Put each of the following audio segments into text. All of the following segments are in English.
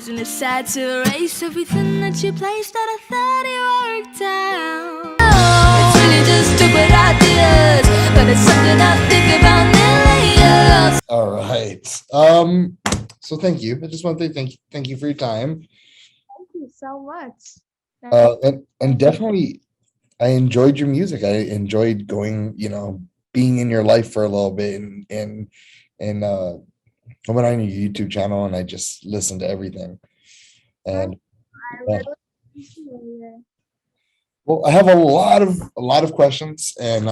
isn't it sad to erase everything that you placed that I thought you worked out? Oh, it's really just stupid ideas, but it's something I think about millions. All right. So thank you. I just want to say thank you for your time. Thank you so much. And definitely I enjoyed your music. I enjoyed going, being in your life for a little bit and I went on your YouTube channel and I just listened to everything. And I yeah. really appreciate it. Well, I have a lot of questions, and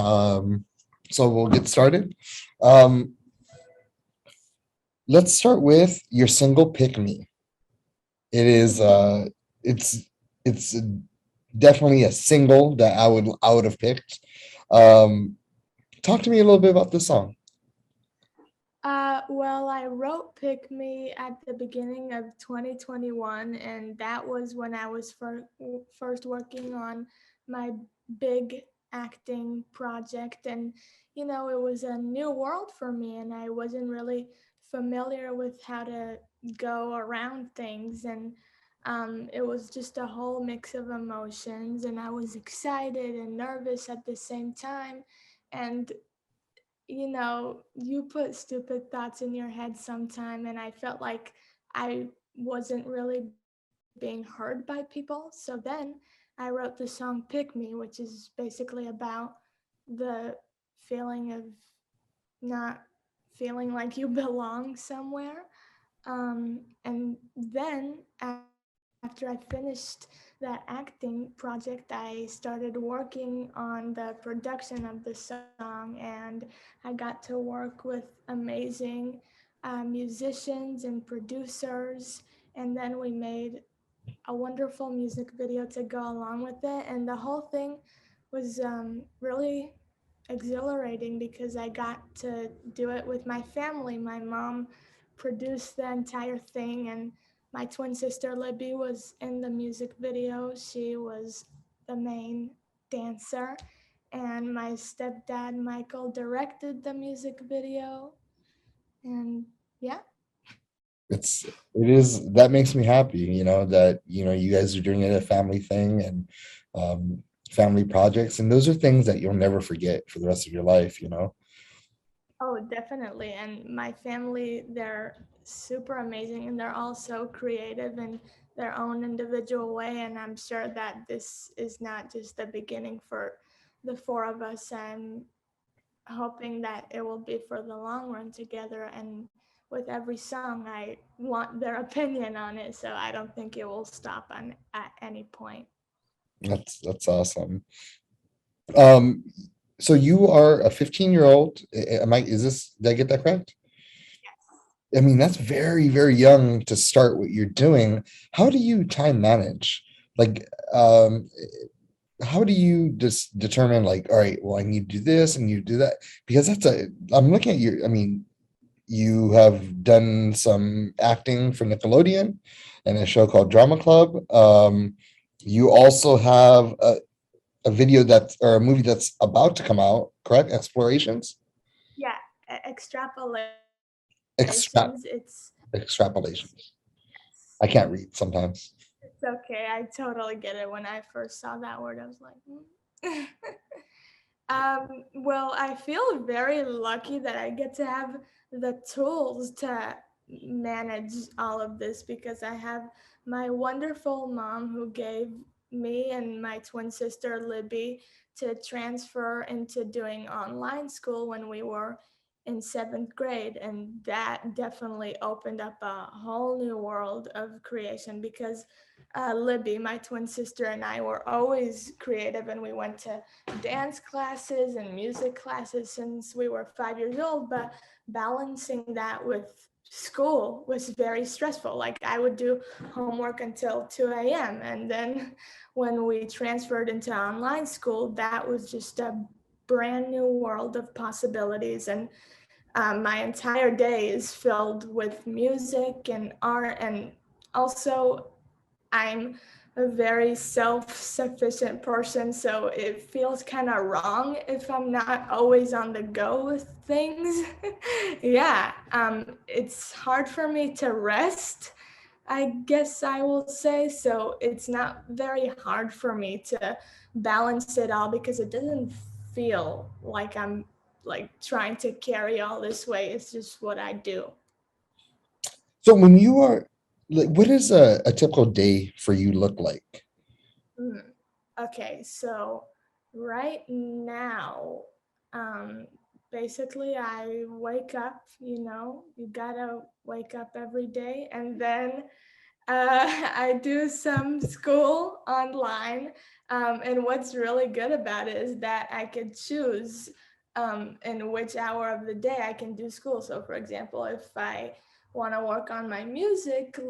so we'll get started. Um, let's start with your single "Pick Me." It is it's definitely a single that I would have picked. Um, talk to me a little bit about this song. Well, I wrote Pick Me at the beginning of 2021, and that was when I was first working on my big acting project. And, it was a new world for me, and I wasn't really familiar with how to go around things. And it was just a whole mix of emotions, and I was excited and nervous at the same time. And you put stupid thoughts in your head sometime, and I felt like I wasn't really being heard by people. So then I wrote the song Pick Me, which is basically about the feeling of not feeling like you belong somewhere. And then after I finished that acting project, I started working on the production of the song, and I got to work with amazing musicians and producers. And then we made a wonderful music video to go along with it. And the whole thing was really exhilarating because I got to do it with my family. My mom produced the entire thing, and my twin sister Libby was in the music video. She was the main dancer, and my stepdad Michael directed the music video. And yeah. It is that makes me happy, that you guys are doing it a family thing and family projects, and those are things that you'll never forget for the rest of your life. Oh, definitely. And my family, they're super amazing, and they're all so creative in their own individual way. And I'm sure that this is not just the beginning for the four of us. I'm hoping that it will be for the long run together. And with every song, I want their opinion on it. So I don't think it will stop at any point. That's awesome. Um, so you are a 15-year-old. Did I get that correct? I mean, that's very, very young to start what you're doing. How do you time manage? Like, how do you just determine, like, all right, well, I need to do this and you do that? Because I'm looking at I mean, you have done some acting for Nickelodeon and a show called Drama Club. You also have a video or a movie that's about to come out, correct? Explorations? Yeah, extrapolations. Extra It's Extrapolations. I can't read sometimes. It's okay. I totally get it. When I first saw that word, I was like, well, I feel very lucky that I get to have the tools to manage all of this because I have my wonderful mom who gave me and my twin sister Libby to transfer into doing online school when we were in seventh grade. And that definitely opened up a whole new world of creation because Libby, my twin sister, and I were always creative, and we went to dance classes and music classes since we were 5 years old, but balancing that with school was very stressful. Like I would do homework until 2 a.m. And then when we transferred into online school, that was just a brand new world of possibilities. And my entire day is filled with music and art. And also, I'm a very self-sufficient person, so it feels kind of wrong if I'm not always on the go with things. Yeah, it's hard for me to rest I guess I will say. So it's not very hard for me to balance it all because it doesn't feel like I'm like trying to carry all this weight. It's just what I do. So when you are like, what does a typical day for you look like? Mm. Okay, so right now, um, basically, I wake up, you gotta wake up every day, and then I do some school online. And what's really good about it is that I could choose in which hour of the day I can do school. So, for example, if I want to work on my music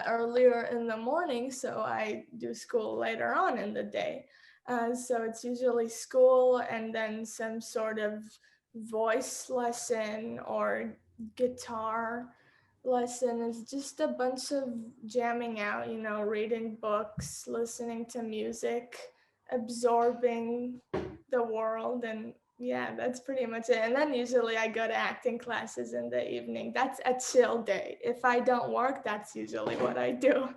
earlier in the morning, so I do school later on in the day. So it's usually school and then some sort of voice lesson or guitar lesson. Is just a bunch of jamming out, reading books, listening to music, absorbing the world. And yeah, that's pretty much it. And then usually I go to acting classes in the evening. That's a chill day. If I don't work, that's usually what I do.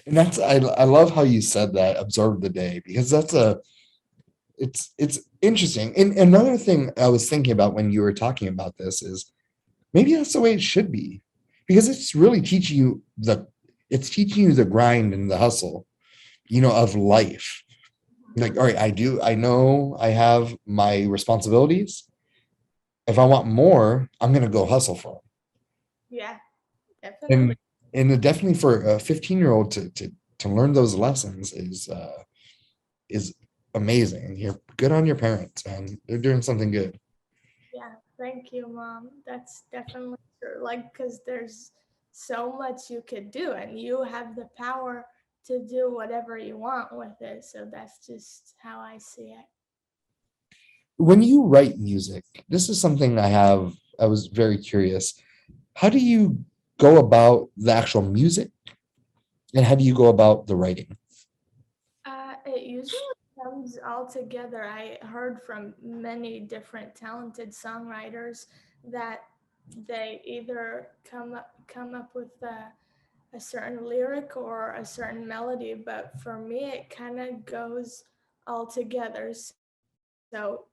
And that's I love how you said that, absorb the day, because it's interesting. And another thing I was thinking about when you were talking about this is maybe that's the way it should be, because it's really teaching you the grind and the hustle, of life. Like, all right, I know I have my responsibilities. If I want more, I'm gonna go hustle for Yeah, them. definitely. And definitely for a 15-year-old to learn those lessons is amazing. You're good on your parents, man. They're doing something good. Yeah, thank you, Mom. That's definitely true. Like, because there's so much you could do, and you have the power to do whatever you want with it. So that's just how I see it. When you write music, this is something I was very curious. How do you go about the actual music, and how do you go about the writing? It usually comes all together. I heard from many different talented songwriters that they either come up with a certain lyric or a certain melody, but for me, it kind of goes all together. So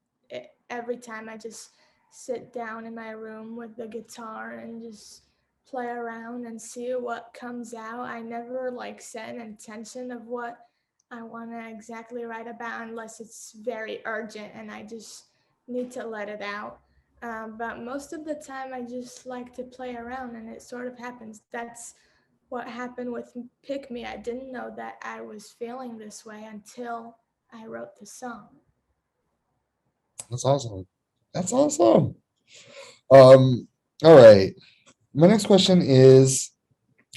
every time I just sit down in my room with the guitar and just play around and see what comes out. I never like set an intention of what I want to exactly write about unless it's very urgent and I just need to let it out. But most of the time, I just like to play around and it sort of happens. That's what happened with Pick Me. I didn't know that I was feeling this way until I wrote the song. That's awesome. That's awesome. Um, all right. My next question is,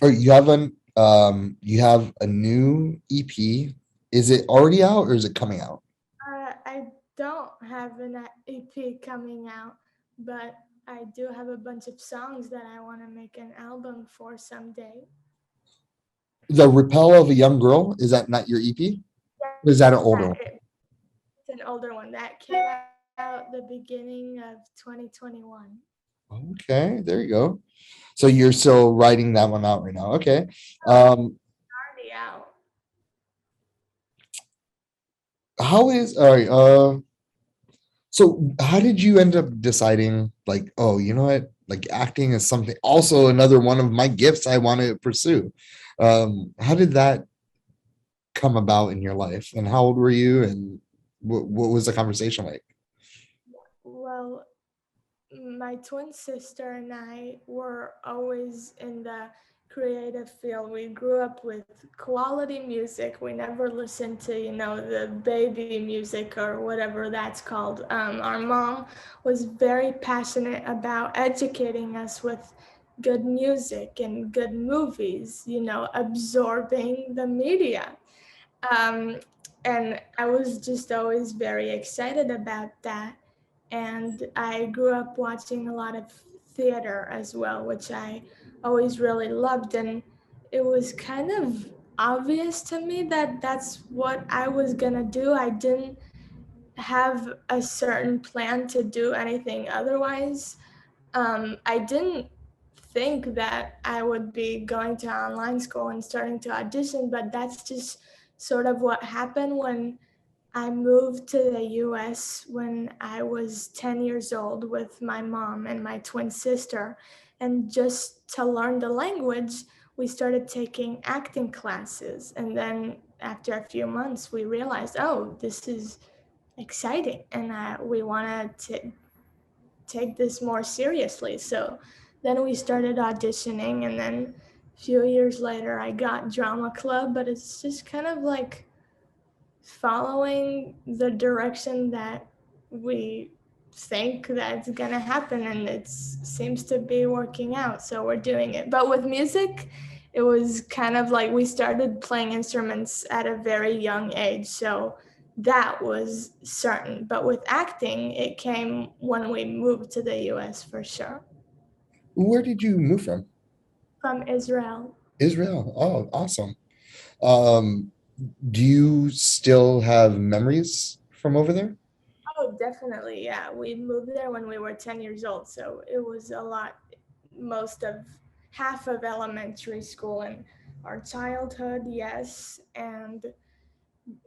or you have a new EP. Is it already out or is it coming out? I don't have an EP coming out, but I do have a bunch of songs that I want to make an album for someday. The Repel of a Young Girl, is that not your EP? Or is that an older Yeah, one? it's an older one that came out the beginning of 2021. Okay, there you go. So you're still writing that one out right now. Okay. Oh, it's Um, already out. how is all right, so how did you end up deciding, like, oh, you know what? Like, acting is something, also another one of my gifts I want to pursue. How did that come about in your life, and how old were you, and what was the conversation like? Well, my twin sister and I were always in the creative field. We grew up with quality music. We never listened to, the baby music or whatever that's called. Our mom was very passionate about educating us with good music and good movies, absorbing the media. Um, and I was just always very excited about that. And I grew up watching a lot of theater as well, which I always really loved. And it was kind of obvious to me that that's what I was gonna do. I didn't have a certain plan to do anything otherwise. I didn't think that I would be going to online school and starting to audition, but that's just sort of what happened when I moved to the US when I was 10 years old with my mom and my twin sister. And just to learn the language, we started taking acting classes. And then after a few months, we realized, oh, this is exciting. And we want to take this more seriously. So then we started auditioning. And then a few years later, I got drama club, but it's just kind of like following the direction that we think that's gonna happen, and it seems to be working out, so we're doing it. But with music, it was kind of like we started playing instruments at a very young age, so that was certain. But with acting, it came when we moved to the US for sure. Where did you move from? From Israel. Israel. Oh, awesome. Um, do you still have memories from over there? Oh, definitely. Yeah. We moved there when we were 10 years old. So it was a lot, most of half of elementary school and our childhood, yes. And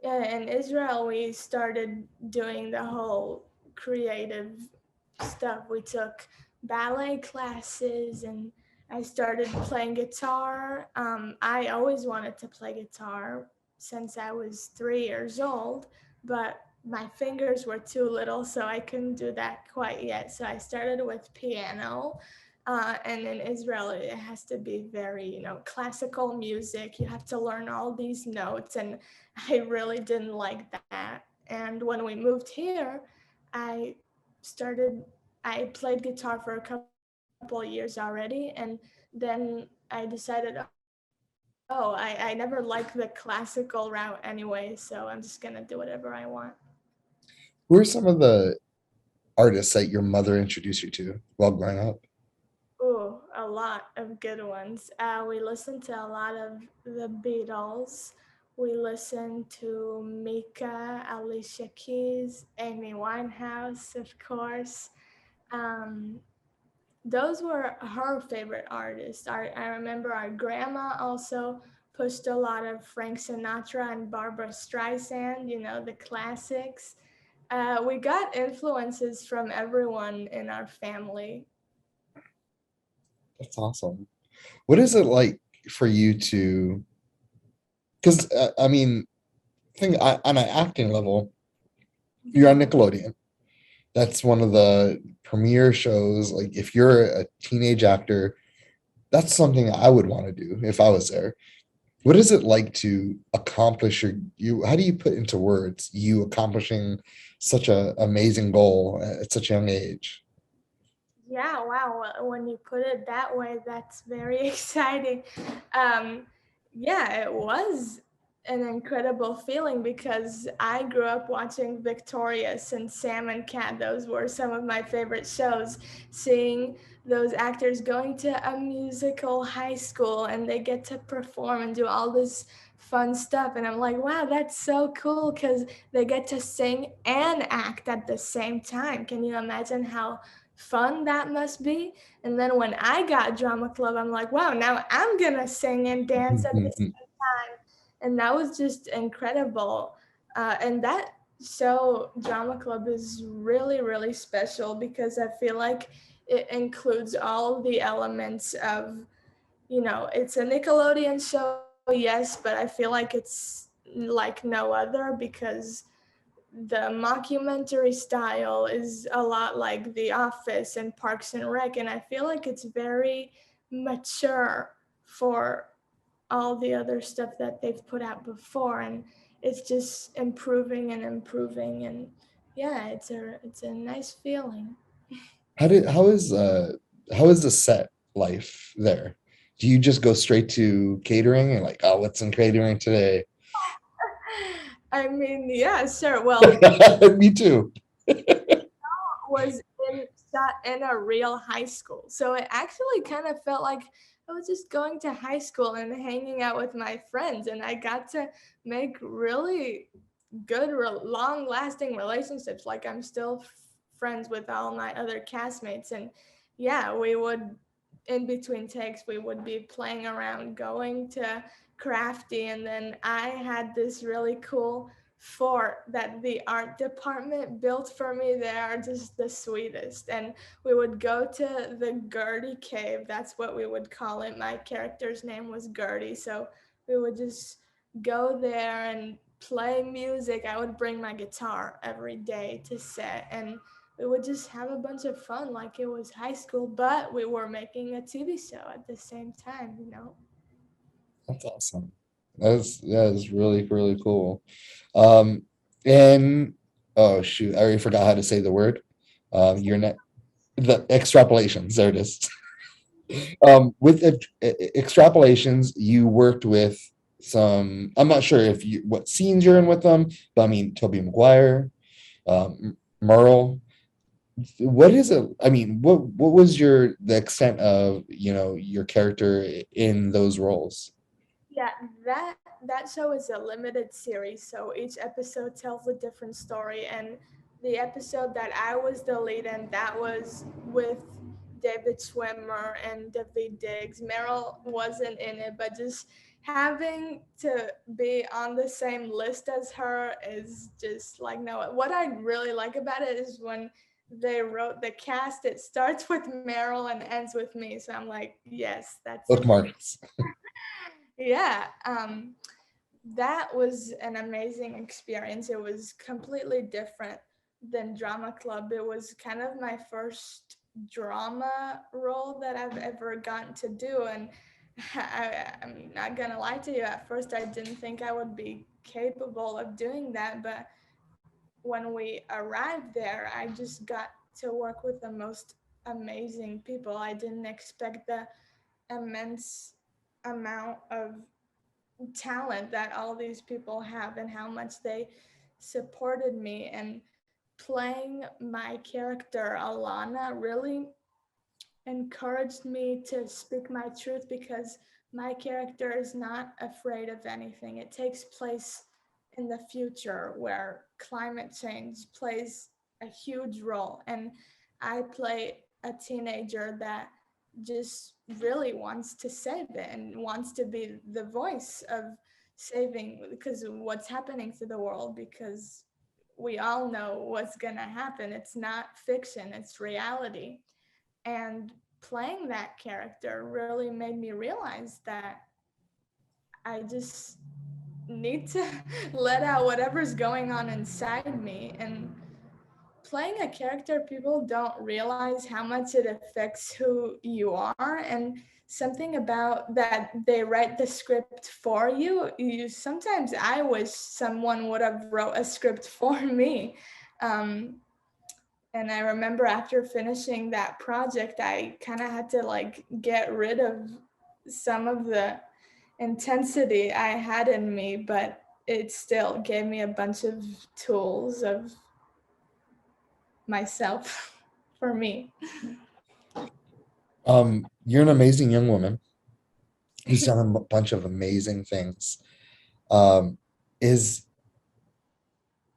in Israel, we started doing the whole creative stuff. We took ballet classes and I started playing guitar. I always wanted to play guitar since I was 3 years old, but my fingers were too little, so I couldn't do that quite yet. So I started with piano. And in Israel, it has to be very, classical music. You have to learn all these notes, and I really didn't like that. And when we moved here, I started, I played guitar for a couple of years already. And then I decided, oh, I never liked the classical route anyway. So I'm just going to do whatever I want. Who are some of the artists that your mother introduced you to while growing up? Ooh, a lot of good ones. We listened to a lot of the Beatles. We listened to Mika, Alicia Keys, Amy Winehouse, of course. Um, those were her favorite artists. I remember our grandma also pushed a lot of Frank Sinatra and Barbara Streisand, the classics. We got influences from everyone in our family. That's awesome. What is it like for you to, because I mean, on an acting level, you're on Nickelodeon. That's one of the premier shows. Like, if you're a teenage actor, that's something I would want to do if I was there. What is it like to accomplish how do you put into words you accomplishing such a amazing goal at such a young age? Yeah, wow. When you put it that way, that's very exciting. Um, yeah, it was an incredible feeling because I grew up watching Victorious and Sam and Cat. Those were some of my favorite shows. Seeing those actors going to a musical high school and they get to perform and do all this fun stuff. And I'm like, wow, that's so cool because they get to sing and act at the same time. Can you imagine how fun that must be? And then when I got drama club, I'm like, wow, now I'm gonna sing and dance at the same time. And that was just incredible. And that show, Drama Club, is really, really special because I feel like it includes all the elements of, it's a Nickelodeon show, yes, but I feel like it's like no other because the mockumentary style is a lot like The Office and Parks and Rec, and I feel like it's very mature for all the other stuff that they've put out before, and it's just improving and improving, and yeah, it's a nice feeling. How did how is the set life there? Do you just go straight to catering and like, oh, what's in catering today? I mean, yeah, sure. Well, Me too. was in shot in a real high school. So it actually kind of felt like I was just going to high school and hanging out with my friends, and I got to make really good, long-lasting relationships. Like I'm still friends with all my other castmates, and yeah, we would in between takes, we would be playing around, going to Crafty, and then I had this really cool fort that the art department built for me. They are just the sweetest. And we would go to the Gertie cave. That's what we would call it. My character's name was Gertie. So we would just go there and play music. I would bring my guitar every day to set, and we would just have a bunch of fun like it was high school, but we were making a TV show at the same time, you know? That's awesome. That is really, really cool. Um, and oh shoot, I already forgot how to say the word. You're not the extrapolations. There it is. With extrapolations, you worked with some. I'm not sure if you what scenes you're in with them, but I mean Tobey Maguire, Meryl. What is it? I mean, what was the extent of your character in those roles? Yeah, that show is a limited series, so each episode tells a different story. And the episode that I was the lead in, that was with David Schwimmer and David Diggs. Meryl wasn't in it, but just having to be on the same list as her is just like no. What I really like about it is when they wrote the cast, it starts with Meryl and ends with me. So I'm like, yes, that's Bookmarks. yeah. That was an amazing experience. It was completely different than drama club. It was kind of my first drama role that I've ever gotten to do, and I'm not gonna lie to you, at first I didn't think I would be capable of doing that, but when we arrived there, I just got to work with the most amazing people. I didn't expect the immense amount of talent that all these people have and how much they supported me. And playing my character Alana really encouraged me to speak my truth, because my character is not afraid of anything. It takes place in the future where climate change plays a huge role, and I play a teenager that just really wants to save it and wants to be the voice of saving, because of what's happening to the world, because we all know what's going to happen. It's not fiction, it's reality. And playing that character really made me realize that I just need to let out whatever's going on inside me. And playing a character, people don't realize how much it affects who you are. And something about that, they write the script for you. Sometimes I wish someone would have wrote a script for me. Um, and I remember after finishing that project, I kind of had to like get rid of some of the intensity I had in me, but it still gave me a bunch of tools of myself for me. You're an amazing young woman who's done a bunch of amazing things. Um, is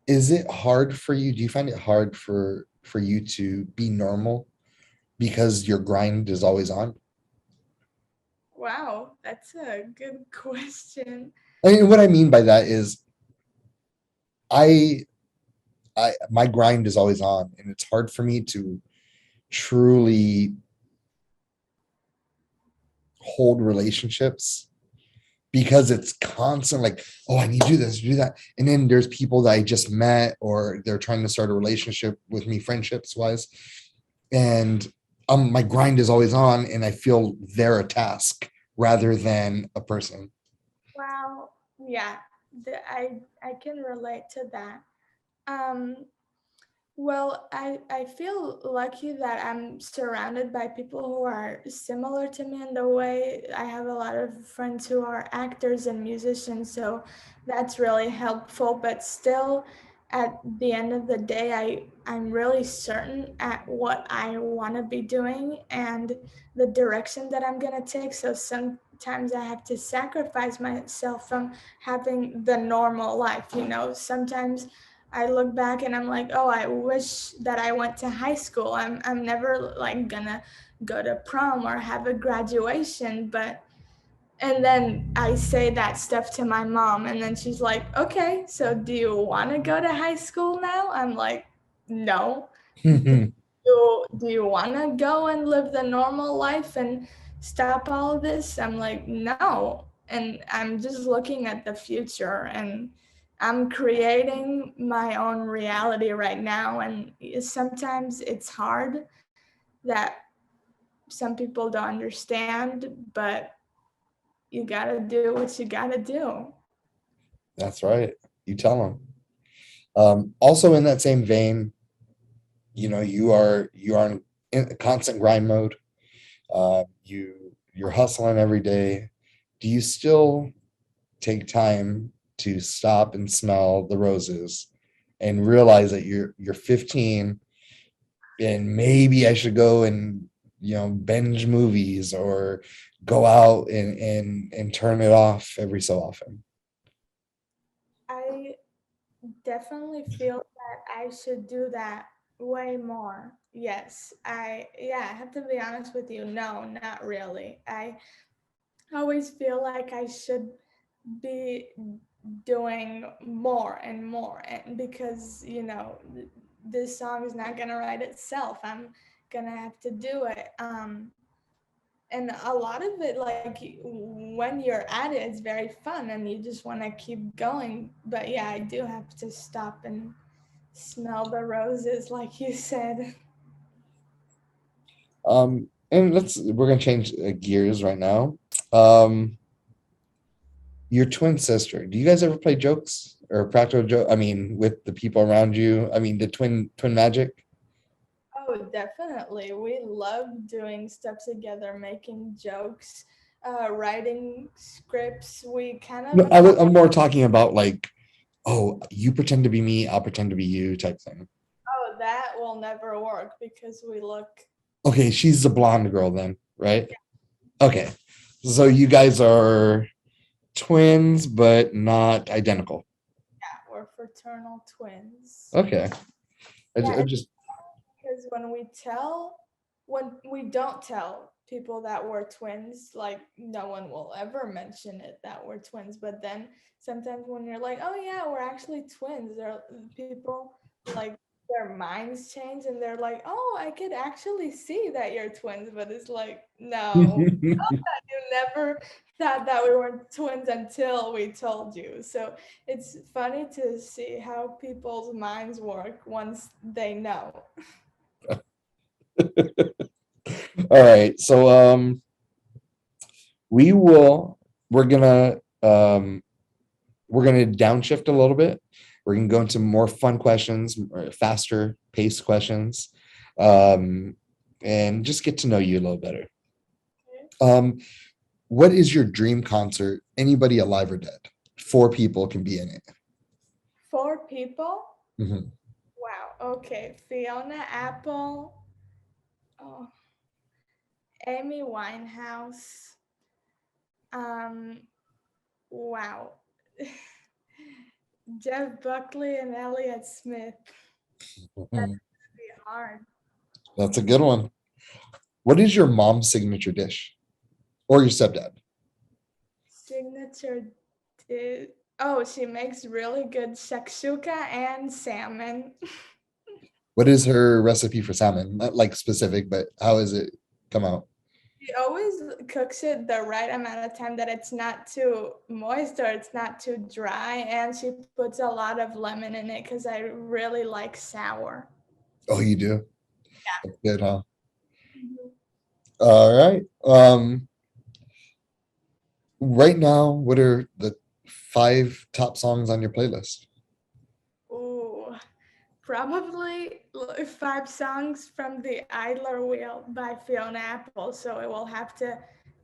is it hard for you? Do you find it hard for you to be normal because your grind is always on? Wow, that's a good question. I mean, what I mean by that is I my grind is always on, and it's hard for me to truly hold relationships because it's constant like, oh, I need to do this, do that. And then there's people that I just met or they're trying to start a relationship with me friendships wise. And my grind is always on and I feel they're a task rather than a person. Wow, yeah, I can relate to that. Um, Well, I feel lucky that I'm surrounded by people who are similar to me in the way. I have a lot of friends who are actors and musicians, so that's really helpful. But still, at the end of the day, I'm really certain at what I want to be doing and the direction that I'm going to take. So sometimes I have to sacrifice myself from having the normal life, you know. Sometimes I look back and I'm like, oh, I wish that I went to high school. I'm never like gonna go to prom or have a graduation, but and then I say that stuff to my mom, and then she's like, okay, so do you want to go to high school now? I'm like, no. Do you want to go and live the normal life and stop all of this? I'm like, no. And I'm just looking at the future, and I'm creating my own reality right now. And sometimes it's hard that some people don't understand, but you gotta do what you gotta do. That's right. You tell them. Also in that same vein, you are in constant grind mode. You're hustling every day. Do you still take time to stop and smell the roses and realize that you're 15 and maybe I should go and binge movies or go out and turn it off every so often? I definitely feel that I should do that way more. Yes, I have to be honest with you. No, not really. I always feel like I should be doing more and more, and because this song is not gonna write itself. I'm gonna have to do it. And a lot of it, like when you're at it, it's very fun and you just want to keep going. But yeah, I do have to stop and smell the roses, like you said. And we're gonna change gears right now. um your twin sister, do you guys ever play jokes or practical joke, I mean, with the people around you? I mean, the twin magic. Oh, definitely. We love doing stuff together, making jokes, writing scripts. We kind No, of, I'm more talking about like, oh, you pretend to be me, I'll pretend to be you type thing. oh, that will never work because we look, Okay, she's the blonde girl then, right? Okay, so you guys are twins but not identical. yeah, we're fraternal twins. Okay. Yeah, I just because when we don't tell people that we're twins, like no one will ever mention it that we're twins. But then sometimes when you're like, oh yeah, we're actually twins, there people like their minds change and they're like, oh, I could actually see that you're twins, but it's like, no, you never thought that we were twins until we told you. So it's funny to see how people's minds work once they know. all right. So we will um we're gonna downshift a little bit. We're gonna go into more fun questions, faster paced questions, um, and just get to know you a little better. Um, what is your dream concert? Anybody alive or dead? 4 people can be in it. 4 people? Mhm. Wow. Okay. Fiona Apple, oh, Amy Winehouse. Um, wow. Jeff Buckley and Elliott Smith. That's Mhm. be hard. That's a good one. What is your mom's signature dish, or your stepdad? Signature di- Oh, she makes really good shakshuka and salmon. What is her recipe for salmon? Not like specific, but how is it come out? She always cooks it the right amount of time that it's not too moist or it's not too dry, and she puts a lot of lemon in it because I really like sour. Oh, you do? That's good, huh? Mhm. All right. Right now, what are the 5 top songs on your playlist? Ooh, probably 5 songs from the Idler Wheel by Fiona Apple, so it will have to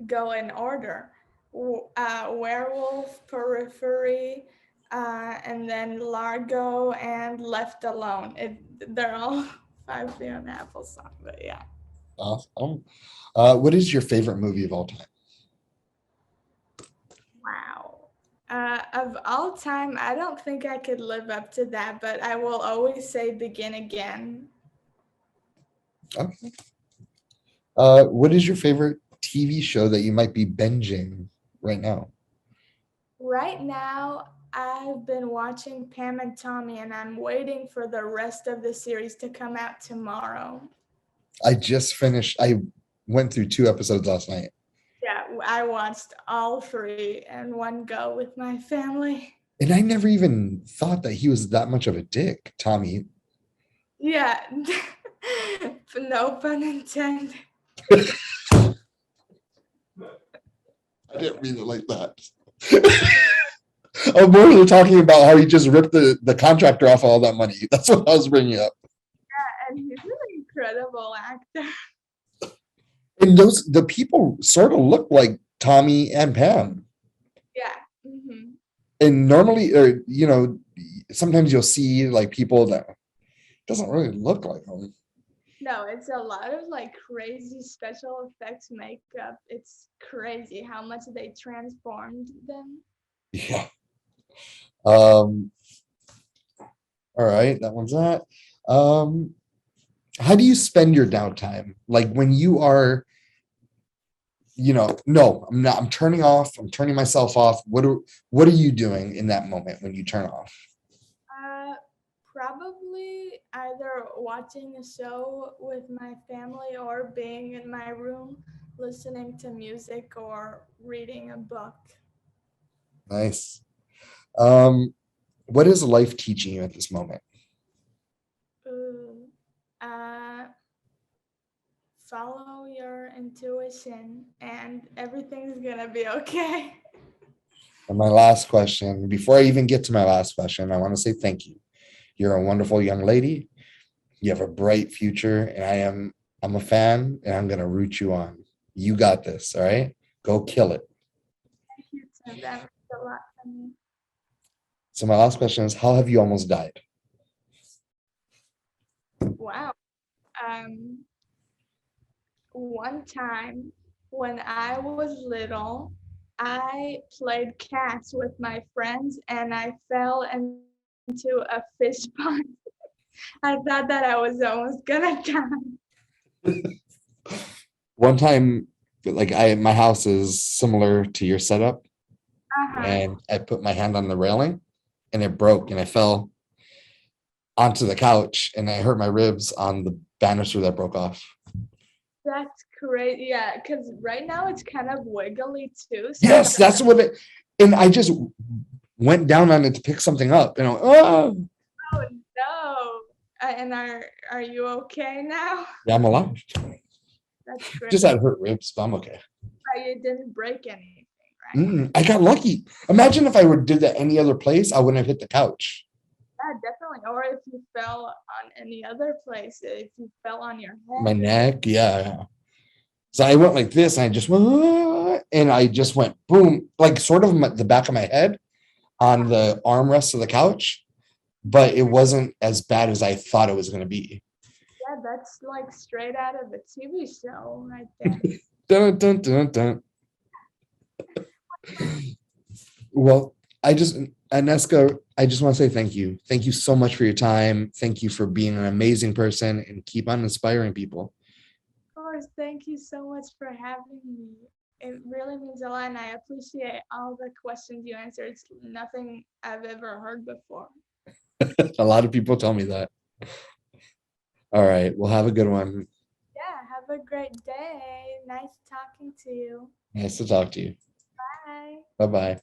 go in order. Werewolf, Periphery, and then Largo and Left Alone. They're all 5 Fiona Apple songs, but yeah. Awesome. What is your favorite movie of all time? Wow. Of all time, I don't think I could live up to that, but I will always say Begin Again. Okay. What is your favorite TV show that you might be binging right now? Right now, I've been watching Pam and Tommy, and I'm waiting for the rest of the series to come out tomorrow. I just finished. I went through 2 episodes last night. Yeah, I watched all 3 in one go with my family. And I never even thought that he was that much of a dick, Tommy. Yeah, no pun intended. I didn't mean it like that. I'm more than talking about how he just ripped the contractor off all that money. That's what I was bringing up. Yeah, and he's an incredible actor. And the people sort of look like Tommy and Pam. Yeah. Mm-hmm. And normally, or sometimes you'll see like people that doesn't really look like them. No, it's a lot of like crazy special effects makeup. It's crazy how much they transformed them. Yeah. All right, that one's that. How do you spend your downtime? Like when you are, no, I'm not, I'm turning off, I'm turning myself off. What are you doing in that moment when you turn off? Probably either watching a show with my family or being in my room listening to music or reading a book. Nice. What is life teaching you at this moment? Follow your intuition and everything's gonna be okay. And my last question, before I even get to my last question, I want to say thank you. You're a wonderful young lady. You have a bright future, and I'm a fan, and I'm gonna root you on. You got this, all right? Go kill it. Thank you, Tim. That means a lot to me. So my last question is, how have you almost died? Wow. One time when I was little, I played catch with my friends and I fell into a fish pond. I thought that I was almost gonna die. One time, like my house is similar to your setup, and I put my hand on the railing and it broke and I fell onto the couch and I hurt my ribs on the banister that broke off. That's great. Yeah, because right now it's kind of wiggly too. So Yes, that's what it, and I just went down on it to pick something up and I went, oh. Oh no. And are you okay now? Yeah, I'm alive. That's great. Just had hurt ribs, but I'm okay. But you didn't break anything, right? I got lucky. Imagine if I would did that any other place, I wouldn't have hit the couch. Yeah, definitely. Or if you fell on any other place, if you fell on your head. My neck, yeah. So I went like this, and I just went, and I just went boom, like sort of the back of my head on the armrest of the couch, but it wasn't as bad as I thought it was going to be. Yeah, that's like straight out of a TV show right there. Dun, dun, dun, dun. Well, Neska, I just want to say thank you. Thank you so much for your time. Thank you for being an amazing person and keep on inspiring people. Of course, thank you so much for having me. It really means a lot, and I appreciate all the questions you answered. It's nothing I've ever heard before. A lot of people tell me that. All right, well, have a good one. Yeah, have a great day. Nice talking to you. Nice to talk to you. Bye. Bye-bye.